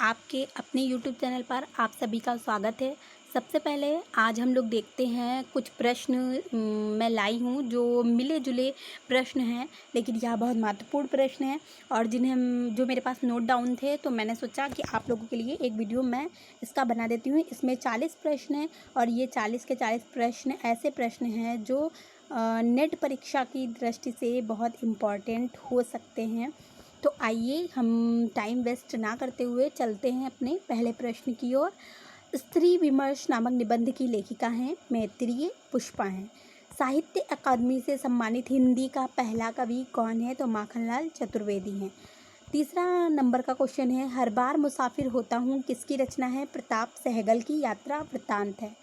आपके अपने YouTube channel पर आप सभी का स्वागत है। सबसे पहले आज हम लोग देखते हैं कुछ प्रश्न मैं लाई हूँ जो मिले-जुले प्रश्न हैं, लेकिन यह बहुत महत्वपूर्ण प्रश्न हैं और जो मेरे पास नोट डाउन थे, तो मैंने सोचा कि आप लोगों के लिए एक वीडियो मैं इसका बना देती हूँ। इसमें 40 प्रश्न हैं और ये 40 के 40 प्रश्न ऐसे प्रश्न हैं जो नेट परीक्षा की दृष्टि से बहुत इम्पॉर्टेंट हो सकते हैं। तो आइए हम टाइम वेस्ट ना करते हुए चलते हैं अपने पहले प्रश्न की ओर। स्त्री विमर्श नामक निबंध की लेखिका हैं मैत्रेयी पुष्पा हैं। साहित्य अकादमी से सम्मानित हिंदी का पहला कवि कौन है? तो माखनलाल चतुर्वेदी हैं। तीसरा नंबर का क्वेश्चन है, हर बार मुसाफिर होता हूँ किसकी रचना है? प्रताप सहगल की यात्रा वृत्तांत है।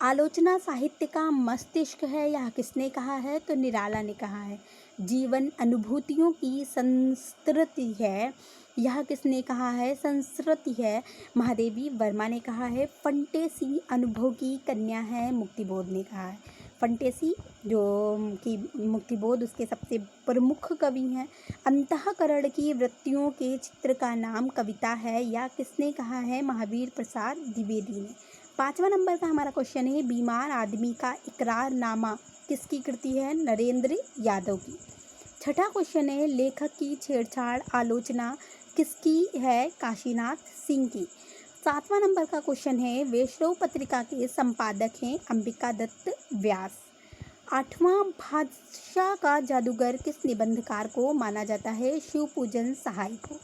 आलोचना साहित्य का मस्तिष्क है, यह किसने कहा है? तो निराला ने कहा है। जीवन अनुभूतियों की संस्कृति है, यह किसने कहा है? संस्कृति है, महादेवी वर्मा ने कहा है। फंटेसी अनुभव की कन्या है, मुक्तिबोध ने कहा है। फंटेसी जो कि मुक्तिबोध उसके सबसे प्रमुख कवि हैं। अंतःकरण की वृत्तियों के चित्र का नाम कविता है, या किसने कहा है? महावीर प्रसाद द्विवेदी ने। 5वां नंबर का हमारा क्वेश्चन है, बीमार आदमी का इकरारनामा किसकी कृति है? नरेंद्र यादव की। छठा क्वेश्चन है, लेखक की छेड़छाड़ आलोचना किसकी है? काशीनाथ सिंह की। 7वां नंबर का क्वेश्चन है, वैष्णव पत्रिका के संपादक हैं अंबिका दत्त व्यास। 8वां, भाषा का जादूगर किस निबंधकार को माना जाता है? शिवपूजन सहाय को।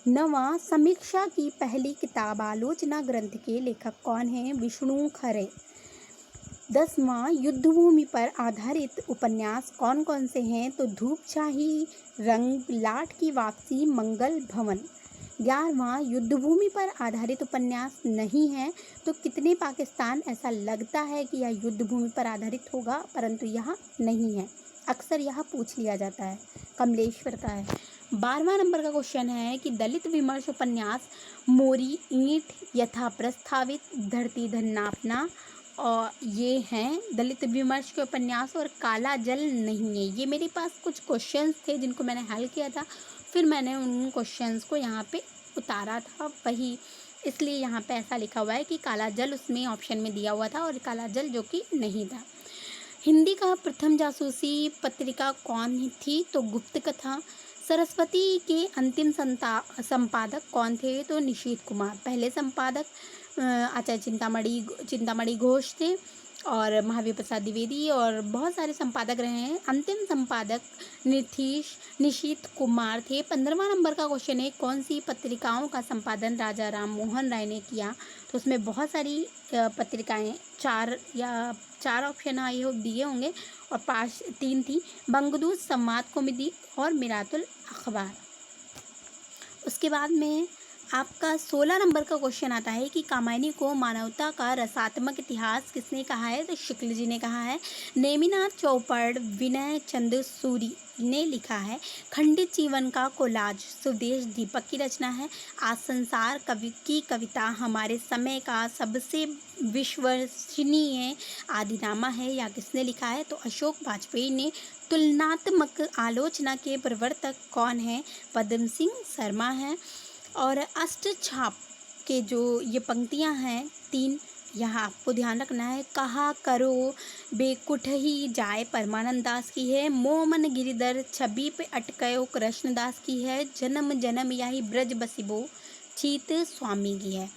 9वां, समीक्षा की पहली किताब आलोचना ग्रंथ के लेखक कौन हैं? विष्णु खरे। 10वां, युद्धभूमि पर आधारित उपन्यास कौन कौन से हैं? तो धूपशाही, रंग, लाट की वापसी, मंगल भवन। 11वां, युद्धभूमि पर आधारित उपन्यास नहीं है, तो कितने पाकिस्तान? ऐसा लगता है कि यह युद्धभूमि पर आधारित होगा, परंतु यह नहीं है। अक्सर यह पूछ लिया जाता है। कमलेश्वर का है। 12वां नंबर का क्वेश्चन है कि दलित विमर्श उपन्यास मोरी, ईंट, यथा प्रस्तावित, धरती धन्ना अपना, और ये हैं दलित विमर्श के उपन्यास। और काला जल नहीं है। ये मेरे पास कुछ क्वेश्चंस थे जिनको मैंने हल किया था, फिर मैंने उन क्वेश्चंस को यहाँ पे उतारा था, वही इसलिए यहाँ पे ऐसा लिखा हुआ है कि काला जल उसमें ऑप्शन में दिया हुआ था और काला जल जो कि नहीं था। हिंदी का प्रथम जासूसी पत्रिका कौन थी? तो गुप्त कथा। सरस्वती के अंतिम संपादक कौन थे? तो निशीथ कुमार। पहले संपादक आचार्य चिंतामणि घोष थे और महावीर प्रसाद द्विवेदी और बहुत सारे संपादक रहे हैं। अंतिम संपादक निशीथ कुमार थे। 15वां नंबर का क्वेश्चन है, कौन सी पत्रिकाओं का संपादन राजा राम मोहन राय ने किया? तो उसमें बहुत सारी पत्रिकाएं, चार ऑप्शन आए हो दिए होंगे और 3 थी, बंगदूत, संवाद कौमुदी और मिरातुल अखबार। उसके बाद में आपका 16 नंबर का क्वेश्चन आता है कि कामायनी को मानवता का रसात्मक इतिहास किसने कहा है? तो शुक्ल जी ने कहा है। नेमिनाथ चौपड़ विनय चंद्र सूरी ने लिखा है। खंडित जीवन का कोलाज सुदेश दीपक की रचना है। आज संसार की कविता हमारे समय का सबसे विश्वसनीय आदिनामा है, या किसने लिखा है? तो अशोक वाजपेयी ने। तुलनात्मक आलोचना के प्रवर्तक कौन है? पद्म सिंह शर्मा हैं। और अष्टछाप के जो ये पंक्तियां हैं 3, यहाँ आपको ध्यान रखना है। कहा करो बेकुठ ही जाए परमानंद दास की है। मोह मन गिरिधर छवि पे अटकयो कृष्णदास की है। जन्म जन्म यही ब्रज बसिबो चीत स्वामी की है।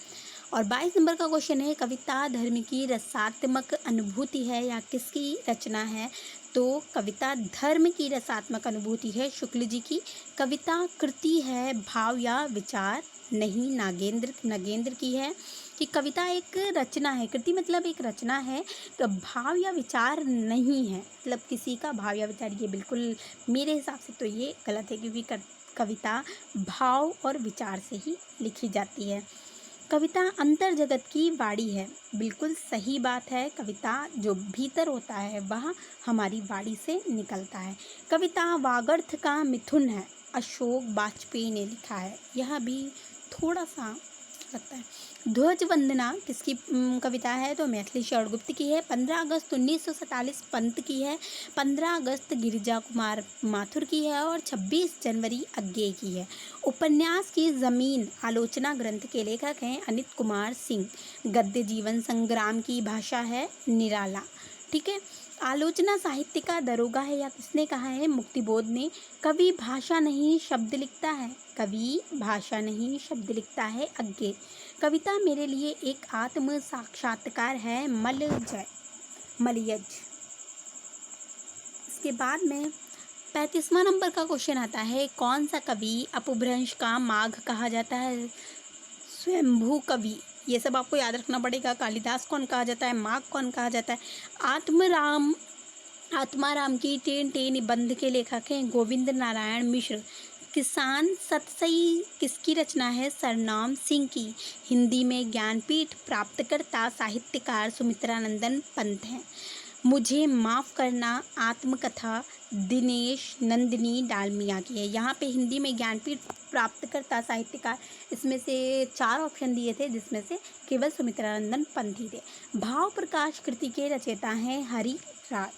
और 22 नंबर का क्वेश्चन है, कविता धर्म की रसात्मक अनुभूति है, या किसकी रचना है? तो कविता धर्म की रसात्मक अनुभूति है, शुक्ल जी की। कविता कृति है, भाव या विचार नहीं, नागेंद्र की है। कि कविता एक रचना है, कृति मतलब एक रचना है, तो भाव या विचार नहीं है, मतलब किसी का भाव या विचार, ये बिल्कुल मेरे हिसाब से तो ये गलत है, क्योंकि कविता भाव और विचार से ही लिखी जाती है। कविता अंतर जगत की वाणी है, बिल्कुल सही बात है। कविता जो भीतर होता है वह हमारी वाणी से निकलता है। कविता वागर्थ का मिथुन है, अशोक वाजपेयी ने लिखा है। यह भी थोड़ा सा सकता है। ध्वज वंदना किसकी कविता है? तो मैथिली शरण की है। 15 अगस्त 1947 पंत की है। 15 अगस्त गिरिजा कुमार माथुर की है और 26 जनवरी अज्ञे की है। उपन्यास की ज़मीन आलोचना ग्रंथ के लेखक हैं अनित कुमार सिंह। गद्य जीवन संग्राम की भाषा है निराला। ठीक है। आलोचना साहित्य का दरोगा है, या किसने कहा है? मुक्तिबोध ने। कवि भाषा नहीं शब्द लिखता है। कवि भाषा नहीं शब्द लिखता है अज्ञे। कविता मेरे लिए एक आत्म साक्षात्कार है मलयज। इसके बाद में 35वां नंबर का क्वेश्चन आता है, कौन सा कवि अपभ्रंश का माघ कहा जाता है? स्वयंभू कवि। ये सब आपको याद रखना पड़ेगा। कालिदास कौन कहा जाता है? माघ कौन कहा जाता है? आत्माराम की टेन टेन निबंध के लेखक हैं गोविंद नारायण मिश्र। किसान सतसई किसकी रचना है? सरनाम सिंह की। हिंदी में ज्ञानपीठ प्राप्तकर्ता साहित्यकार सुमित्रानंदन पंत हैं। मुझे माफ़ करना आत्मकथा दिनेश नंदिनी डालमिया की है। यहाँ पे हिंदी में ज्ञानपीठ प्राप्तकर्ता साहित्यकार, इसमें से 4 ऑप्शन दिए थे जिसमें से केवल सुमित्रानंदन पंत ही थे। भाव प्रकाश कृति के रचयिता हैं हरि राय।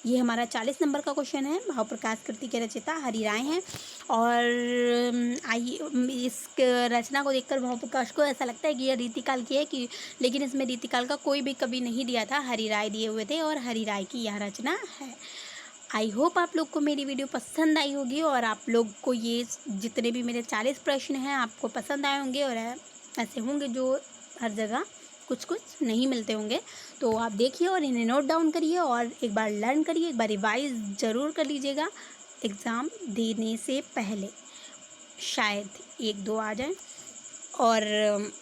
ये हमारा 40 नंबर का क्वेश्चन है। भाव प्रकाश कृति के रचयिता हरि राय हैं। और आइए इस रचना को देखकर भाव प्रकाश को ऐसा लगता है कि यह रीतिकाल की है, कि लेकिन इसमें रीतिकाल का कोई भी कवि नहीं दिया था, हरि राय दिए हुए थे और हरि राय की यह रचना है। आई होप आप लोग को मेरी वीडियो पसंद आई होगी और आप लोग को ये जितने भी मेरे 40 प्रश्न हैं आपको पसंद आए होंगे, और ऐसे होंगे जो हर जगह कुछ कुछ नहीं मिलते होंगे। तो आप देखिए और इन्हें नोट डाउन करिए और एक बार लर्न करिए, एक बार रिवाइज ज़रूर कर लीजिएगा एग्ज़ाम देने से पहले, शायद 1-2 आ जाए। और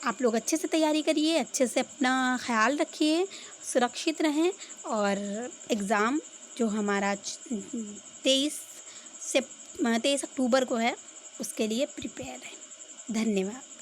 आप लोग अच्छे से तैयारी करिए, अच्छे से अपना ख्याल रखिए, सुरक्षित रहें और एग्ज़ाम जो हमारा 23 अक्टूबर को है उसके लिए प्रिपेयर है। धन्यवाद।